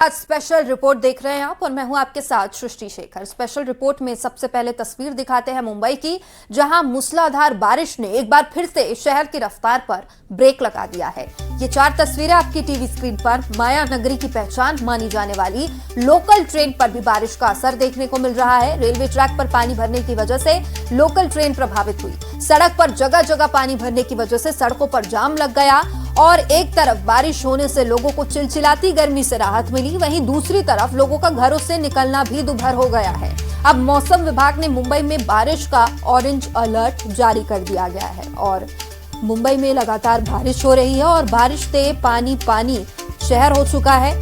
आज special report देख रहे हैं आप और मैं हूं आपके साथ सृष्टि शेखर। स्पेशल रिपोर्ट में सबसे पहले तस्वीर दिखाते हैं मुंबई की, जहां मूसलाधार बारिश ने एक बार फिर से शहर की रफ्तार पर ब्रेक लगा दिया है। ये 4 तस्वीरें आपकी टीवी स्क्रीन पर। माया नगरी की पहचान मानी जाने वाली लोकल ट्रेन पर भी बारिश का असर देखने को मिल रहा है। रेलवे ट्रैक पर पानी भरने की वजह से लोकल ट्रेन प्रभावित हुई। सड़क पर जगह जगह पानी भरने की वजह से सड़कों पर जाम लग गया और एक तरफ बारिश होने से लोगों को चिलचिलाती गर्मी से राहत मिली, वहीं दूसरी तरफ लोगों का घरों से निकलना भी दुभर हो गया है। अब मौसम विभाग ने मुंबई में बारिश का ऑरेंज अलर्ट जारी कर दिया गया है और मुंबई में लगातार बारिश हो रही है और बारिश से पानी पानी शहर हो चुका है।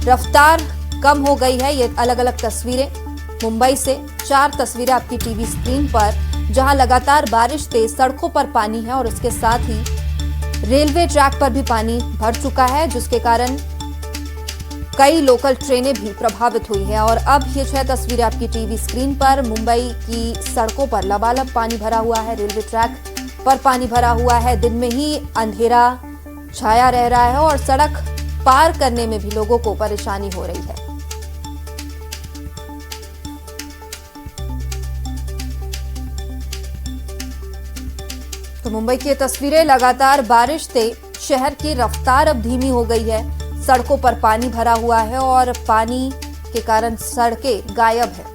रफ्तार कम हो गई है। ये अलग अलग तस्वीरें मुंबई से 4 तस्वीरें आपकी टीवी स्क्रीन पर, जहां लगातार बारिश से सड़कों पर पानी है और इसके साथ ही रेलवे ट्रैक पर भी पानी भर चुका है, जिसके कारण कई लोकल ट्रेनें भी प्रभावित हुई है। और अब ये 6 तस्वीरें आपकी टीवी स्क्रीन पर। मुंबई की सड़कों पर लबालब पानी भरा हुआ है, रेलवे ट्रैक पर पानी भरा हुआ है। दिन में ही अंधेरा छाया रह रहा है और सड़क पार करने में भी लोगों को परेशानी हो रही है। तो मुंबई की तस्वीरें, लगातार बारिश से शहर की रफ्तार अब धीमी हो गई है। सड़कों पर पानी भरा हुआ है और पानी के कारण सड़कें गायब है।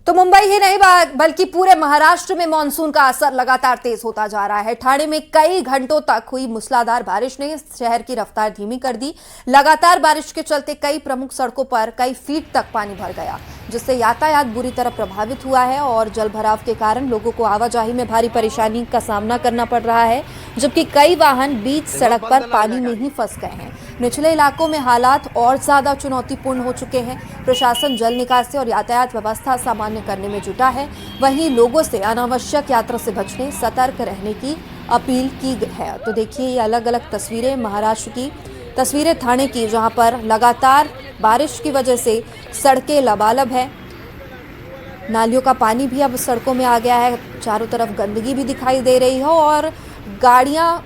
तो मुंबई ही नहीं बल्कि पूरे महाराष्ट्र में मानसून का असर लगातार तेज होता जा रहा है। ठाणे में कई घंटों तक हुई मूसलाधार बारिश ने शहर की रफ्तार धीमी कर दी। लगातार बारिश के चलते कई प्रमुख सड़कों पर कई फीट तक पानी भर गया, जिससे यातायात बुरी तरह प्रभावित हुआ है और जलभराव के कारण लोगों को आवाजाही में भारी परेशानी का सामना करना पड़ रहा है, जबकि कई वाहन बीच सड़क पर पानी में ही फंस गए हैं। निचले इलाकों में हालात और ज्यादा चुनौतीपूर्ण हो चुके हैं। प्रशासन जल निकासी और यातायात व्यवस्था सामान्य करने में जुटा है। वहीं लोगों से अनावश्यक यात्रा से बचने, सतर्क रहने की अपील की गई है। तो देखिए, ये अलग अलग तस्वीरें महाराष्ट्र की, तस्वीरें ठाणे की, जहां पर लगातार बारिश की वजह से सड़कें लबालब है। नालियों का पानी भी अब सड़कों में आ गया है। चारों तरफ गंदगी भी दिखाई दे रही है और गाड़ियां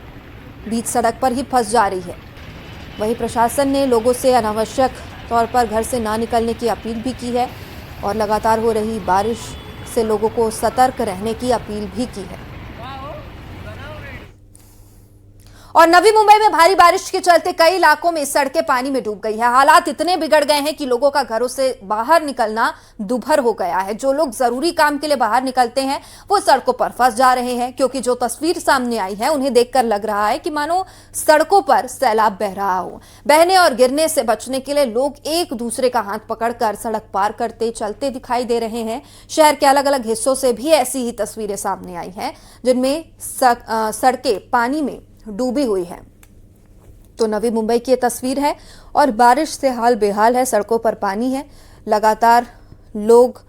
बीच सड़क पर ही फंस जा रही है। वहीं प्रशासन ने लोगों से अनावश्यक तौर पर घर से ना निकलने की अपील भी की है और लगातार हो रही बारिश से लोगों को सतर्क रहने की अपील भी की है। और नवी मुंबई में भारी बारिश के चलते कई इलाकों में सड़कें पानी में डूब गई है। हालात इतने बिगड़ गए हैं कि लोगों का घरों से बाहर निकलना दुभर हो गया है। जो लोग जरूरी काम के लिए बाहर निकलते हैं वो सड़कों पर फंस जा रहे हैं, क्योंकि जो तस्वीर सामने आई है उन्हें देखकर लग रहा है कि मानो सड़कों पर सैलाब बह रहा हो। बहने और गिरने से बचने के लिए लोग एक दूसरे का हाथ पकड़कर सड़क पार करते चलते दिखाई दे रहे हैं। शहर के अलग अलग हिस्सों से भी ऐसी ही तस्वीरें सामने आई हैं, जिनमें सड़कें पानी में डूबी हुई है। तो नवी मुंबई की ये तस्वीर है और बारिश से हाल बेहाल है। सड़कों पर पानी है। लगातार लोग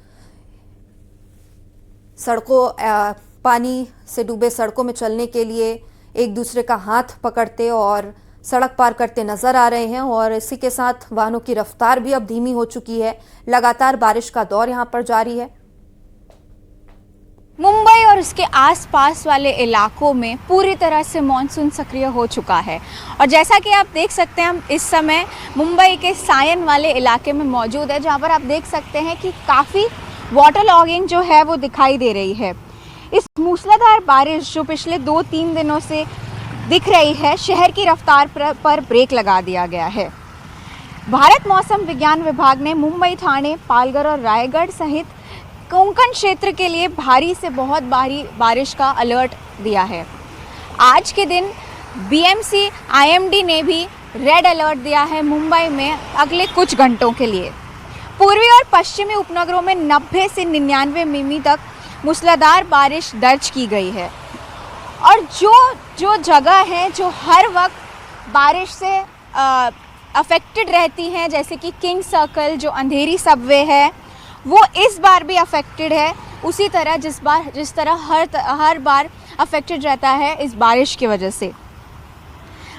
पानी से डूबे सड़कों में चलने के लिए एक दूसरे का हाथ पकड़ते और सड़क पार करते नजर आ रहे हैं और इसी के साथ वाहनों की रफ्तार भी अब धीमी हो चुकी है। लगातार बारिश का दौर यहां पर जारी है। मुंबई और उसके आसपास वाले इलाकों में पूरी तरह से मानसून सक्रिय हो चुका है और जैसा कि आप देख सकते हैं, हम इस समय मुंबई के सायन वाले इलाके में मौजूद है, जहां पर आप देख सकते हैं कि काफ़ी वाटर लॉगिंग जो है वो दिखाई दे रही है। इस मूसलाधार बारिश जो पिछले 2-3 दिनों से दिख रही है, शहर की रफ्तार पर ब्रेक लगा दिया गया है। भारत मौसम विज्ञान विभाग ने मुंबई, ठाणे, पालघर और रायगढ़ सहित कोंकण क्षेत्र के लिए भारी से बहुत भारी बारिश का अलर्ट दिया है। आज के दिन बीएमसी आईएमडी ने भी रेड अलर्ट दिया है मुंबई में अगले कुछ घंटों के लिए। पूर्वी और पश्चिमी उपनगरों में 90 से 99 मिमी तक मूसलाधार बारिश दर्ज की गई है और जो जगह है जो हर वक्त बारिश से अफेक्टेड रहती हैं, जैसे कि किंग सर्कल, जो अंधेरी सबवे है, वो इस बार भी अफेक्टेड है उसी तरह जिस तरह हर बार अफेक्टेड रहता है इस बारिश की वजह से।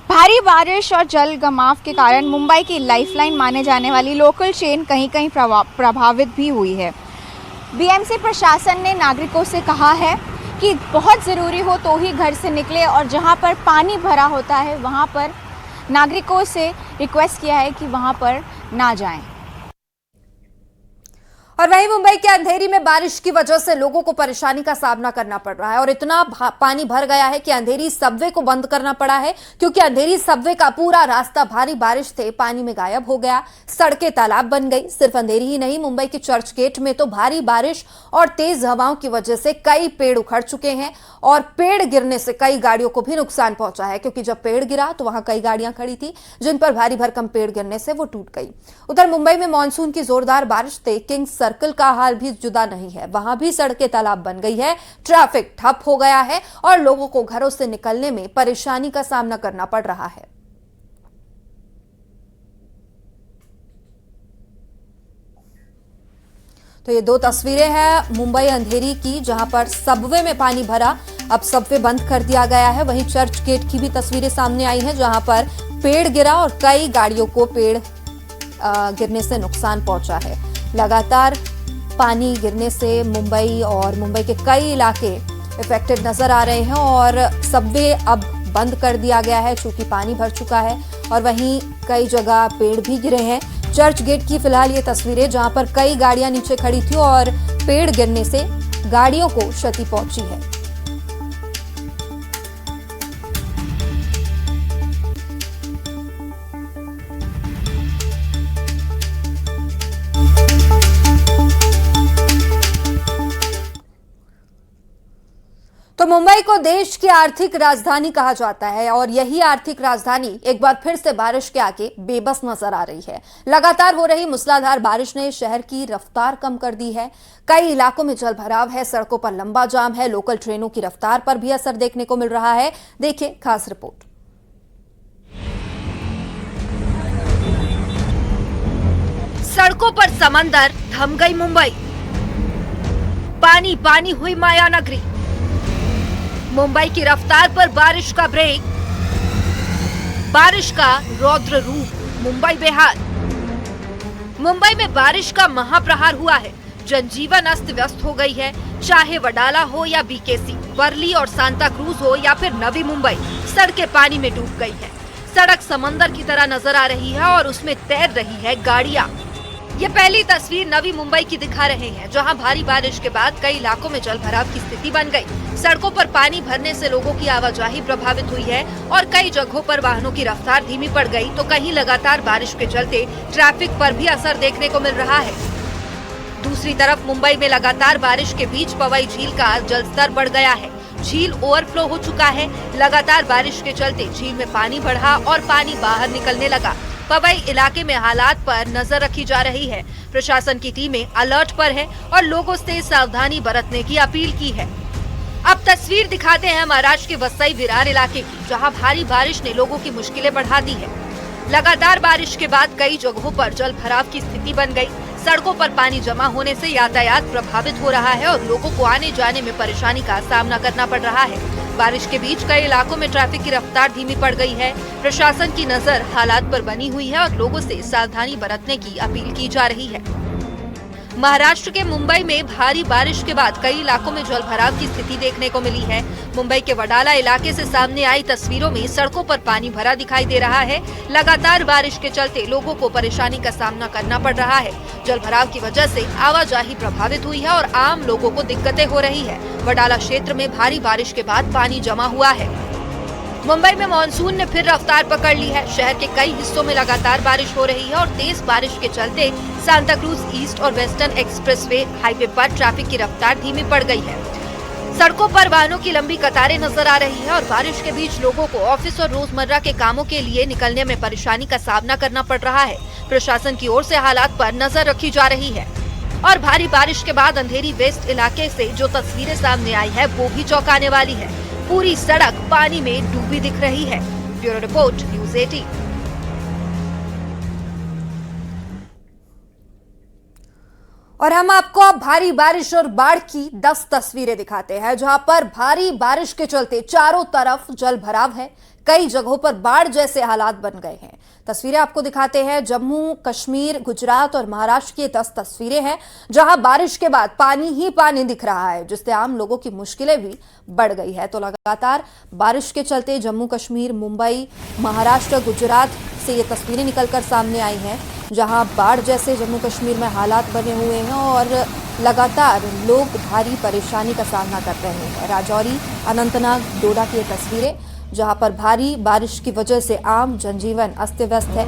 भारी बारिश और जल जमाव के कारण मुंबई की लाइफलाइन माने जाने वाली लोकल ट्रेन कहीं कहीं प्रभावित भी हुई है। बीएमसी प्रशासन ने नागरिकों से कहा है कि बहुत ज़रूरी हो तो ही घर से निकले, और जहाँ पर पानी भरा होता है वहाँ पर नागरिकों से रिक्वेस्ट किया है कि वहाँ पर ना जाएं। और वहीं मुंबई के अंधेरी में बारिश की वजह से लोगों को परेशानी का सामना करना पड़ रहा है और इतना पानी भर गया है कि अंधेरी सबवे को बंद करना पड़ा है, क्योंकि अंधेरी सबवे का पूरा रास्ता भारी बारिश से पानी में गायब हो गया। सड़कें तालाब बन गई। सिर्फ अंधेरी ही नहीं, मुंबई के चर्च गेट में तो भारी बारिश और तेज हवाओं की वजह से कई पेड़ उखड़ चुके हैं और पेड़ गिरने से कई गाड़ियों को भी नुकसान पहुंचा है, क्योंकि जब पेड़ गिरा तो वहां कई गाड़ियां खड़ी थी जिन पर भारी भरकम पेड़ गिरने से वो टूट गई। उधर मुंबई में मानसून की जोरदार बारिश से किंग्स सर्कल का हाल भी जुदा नहीं है। वहां भी सड़कें तालाब बन गई है, ट्रैफिक ठप हो गया है और लोगों को घरों से निकलने में परेशानी का सामना करना पड़ रहा है। तो ये दो तस्वीरें हैं मुंबई अंधेरी की, जहां पर सबवे में पानी भरा, अब सबवे बंद कर दिया गया है। वहीं चर्च गेट की भी तस्वीरें सामने आई हैं, जहां पर पेड़ गिरा और कई गाड़ियों को पेड़ गिरने से नुकसान पहुंचा है। लगातार पानी गिरने से मुंबई और मुंबई के कई इलाके इफेक्टेड नजर आ रहे हैं और सबवे अब बंद कर दिया गया है चूंकि पानी भर चुका है। और वहीं कई जगह पेड़ भी गिरे हैं। चर्च गेट की फिलहाल ये तस्वीरें, जहां पर कई गाड़ियां नीचे खड़ी थी और पेड़ गिरने से गाड़ियों को क्षति पहुंची है। तो मुंबई को देश की आर्थिक राजधानी कहा जाता है और यही आर्थिक राजधानी एक बार फिर से बारिश के आगे बेबस नजर आ रही है। लगातार हो रही मूसलाधार बारिश ने शहर की रफ्तार कम कर दी है। कई इलाकों में जलभराव है, सड़कों पर लंबा जाम है, लोकल ट्रेनों की रफ्तार पर भी असर देखने को मिल रहा है। देखिए खास रिपोर्ट। सड़कों पर समंदर, थम गई मुंबई, पानी पानी हुई माया नगरी। मुंबई की रफ्तार पर बारिश का ब्रेक, बारिश का रौद्र रूप, मुंबई बेहाल। मुंबई में बारिश का महाप्रहार हुआ है। जनजीवन अस्त व्यस्त हो गई है। चाहे वडाला हो या बीकेसी, वर्ली और सांता क्रूज हो या फिर नवी मुंबई, सड़कें पानी में डूब गई है। सड़क समंदर की तरह नजर आ रही है और उसमें तैर रही है गाड़ियां। ये पहली तस्वीर नवी मुंबई की दिखा रहे हैं, जहां भारी बारिश के बाद कई इलाकों में जलभराव की स्थिति बन गई। सड़कों पर पानी भरने से लोगों की आवाजाही प्रभावित हुई है और कई जगहों पर वाहनों की रफ्तार धीमी पड़ गई, तो कहीं लगातार बारिश के चलते ट्रैफिक पर भी असर देखने को मिल रहा है। दूसरी तरफ मुंबई में लगातार बारिश के बीच पवई झील का जलस्तर बढ़ गया है। झील ओवरफ्लो हो चुका है। लगातार बारिश के चलते झील में पानी बढ़ा और पानी बाहर निकलने लगा। पवई इलाके में हालात पर नजर रखी जा रही है। प्रशासन की टीमें अलर्ट पर है और लोगों से सावधानी बरतने की अपील की है। अब तस्वीर दिखाते हैं महाराष्ट्र के वसई विरार इलाके की, जहां भारी बारिश ने लोगों की मुश्किलें बढ़ा दी है। लगातार बारिश के बाद कई जगहों पर जल भराव की स्थिति बन गई। सड़कों पर पानी जमा होने से यातायात प्रभावित हो रहा है और लोगों को आने जाने में परेशानी का सामना करना पड़ रहा है। बारिश के बीच कई इलाकों में ट्रैफिक की रफ्तार धीमी पड़ गई है। प्रशासन की नजर हालात पर बनी हुई है और लोगों से सावधानी बरतने की अपील की जा रही है। महाराष्ट्र के मुंबई में भारी बारिश के बाद कई इलाकों में जलभराव की स्थिति देखने को मिली है। मुंबई के वडाला इलाके से सामने आई तस्वीरों में सड़कों पर पानी भरा दिखाई दे रहा है। लगातार बारिश के चलते लोगों को परेशानी का सामना करना पड़ रहा है। जलभराव की वजह से आवाजाही प्रभावित हुई है और आम लोगों को दिक्कतें हो रही है। वडाला क्षेत्र में भारी बारिश के बाद पानी जमा हुआ है। मुंबई में मानसून ने फिर रफ्तार पकड़ ली है। शहर के कई हिस्सों में लगातार बारिश हो रही है और तेज बारिश के चलते सांता क्रूज ईस्ट और वेस्टर्न एक्सप्रेसवे हाईवे पर ट्रैफिक की रफ्तार धीमी पड़ गई है। सड़कों पर वाहनों की लंबी कतारें नजर आ रही है और बारिश के बीच लोगों को ऑफिस और रोजमर्रा के कामों के लिए निकलने में परेशानी का सामना करना पड़ रहा है। प्रशासन की ओर से हालात पर नजर रखी जा रही है और भारी बारिश के बाद अंधेरी वेस्ट इलाके से जो तस्वीरें सामने आई है वो भी चौंकाने वाली है। पूरी सड़क पानी में डूबी दिख रही है। Bureau report, news 18। और हम आपको अब भारी बारिश और बाढ़ की 10 तस्वीरें दिखाते हैं, जहां पर भारी बारिश के चलते चारों तरफ जल भराव है। कई जगहों पर बाढ़ जैसे हालात बन गए हैं। तस्वीरें आपको दिखाते हैं। जम्मू कश्मीर, गुजरात और महाराष्ट्र की 10 तस्वीरें हैं, जहां बारिश के बाद पानी ही पानी दिख रहा है, जिससे आम लोगों की मुश्किलें भी बढ़ गई है। तो लगातार बारिश के चलते जम्मू कश्मीर, मुंबई, महाराष्ट्र, गुजरात से ये तस्वीरें निकलकर सामने आई हैं, जहां बाढ़ जैसे जम्मू कश्मीर में हालात बने हुए हैं और लगातार लोग भारी परेशानी का सामना कर रहे हैं। राजौरी, अनंतनाग, डोडा की ये तस्वीरें, जहां पर भारी बारिश की वजह से आम जनजीवन अस्त व्यस्त है।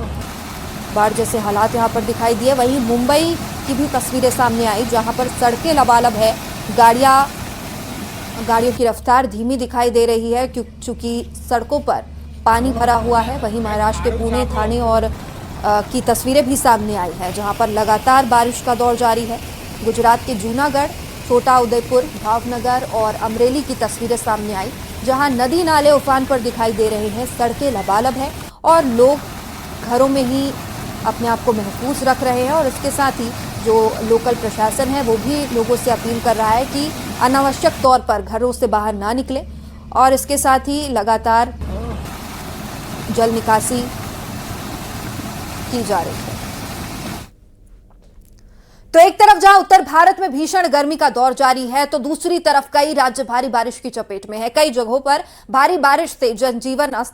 बाढ़ जैसे हालात यहां पर दिखाई दिए। वहीं मुंबई की भी तस्वीरें सामने आई, जहां पर सड़कें लबालब है, गाड़ियों की रफ्तार धीमी दिखाई दे रही है क्योंकि सड़कों पर पानी भरा हुआ है। वहीं महाराष्ट्र के पुणे, ठाणे और की तस्वीरें भी सामने आई हैं, जहां पर लगातार बारिश का दौर जारी है। गुजरात के जूनागढ़, छोटा उदेपुर, भावनगर और अमरेली की तस्वीरें सामने आई, जहां नदी नाले उफान पर दिखाई दे रहे हैं, सड़कें लबालब हैं और लोग घरों में ही अपने आप को महफूज रख रहे हैं। और इसके साथ ही जो लोकल प्रशासन है वो भी लोगों से अपील कर रहा है कि अनावश्यक तौर पर घरों से बाहर ना निकले। और इसके साथ ही लगातार जल निकासी की जा रही है। तो एक तरफ जहां उत्तर भारत में भीषण गर्मी का दौर जारी है, तो दूसरी तरफ कई राज्य भारी बारिश की चपेट में है। कई जगहों पर भारी बारिश से जनजीवन अस्त